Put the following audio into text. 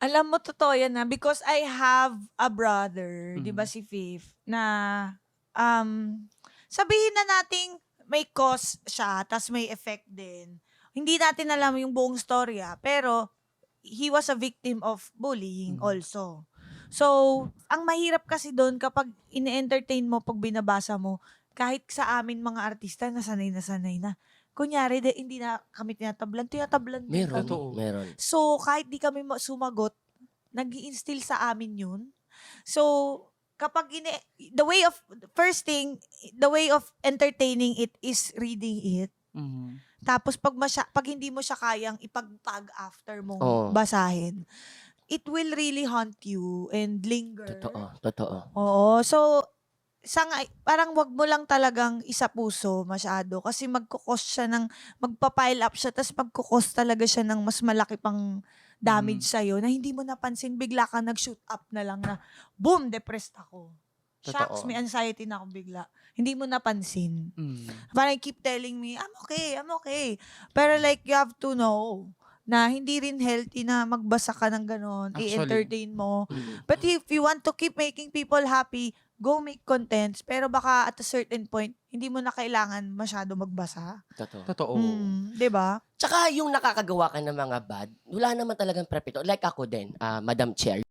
Alam mo totoo yan, because I have a brother, 'di ba Mhm. si Faith, na, um, sabihin na nating may cause siya ta's may effect din. Hindi natin alam yung buong storya, pero he was a victim of bullying Mhm. also. So, ang mahirap kasi dun kapag ine-entertain mo 'pag binabasa mo, kahit sa amin mga artista na sanay na. Kunyari hindi na kami tinatablan din Meron, kami. Totoo. meron. So, kahit di kami sumagot, nag-i-instill sa amin yun. So, kapag the way of, first thing, the way of entertaining it is reading it. Mhm. Tapos pag hindi mo siya kayang ipagpag after mong Oo. basahin, it will really haunt you and Totoo, linger. totoo. Oo. So, parang wag mo lang talagang isa-puso masyado kasi magpa-pile up siya ta's talaga siya ng mas malaki pang damage Mhm. sa'yo na hindi mo napansin, bigla ka nag-shoot up na lang na, boom, depressed ako. Shocks, Totoo. may anxiety na ako bigla. Hindi mo napansin. Mhm. Parang keep telling me, I'm okay, I'm okay. Pero like, you have to know na hindi rin healthy na magbasa ka ng gano'n, Actually. i-entertain mo. Mm. But if you want to keep making people happy, go make contents. Pero baka at a certain point, hindi mo na kailangan masyado magbasa. Totoo. Totoo. 'Di ba? Tsaka yung nakakagawa ka ng mga bad, wala naman talagang perpekto. Like ako din, Madam Chair.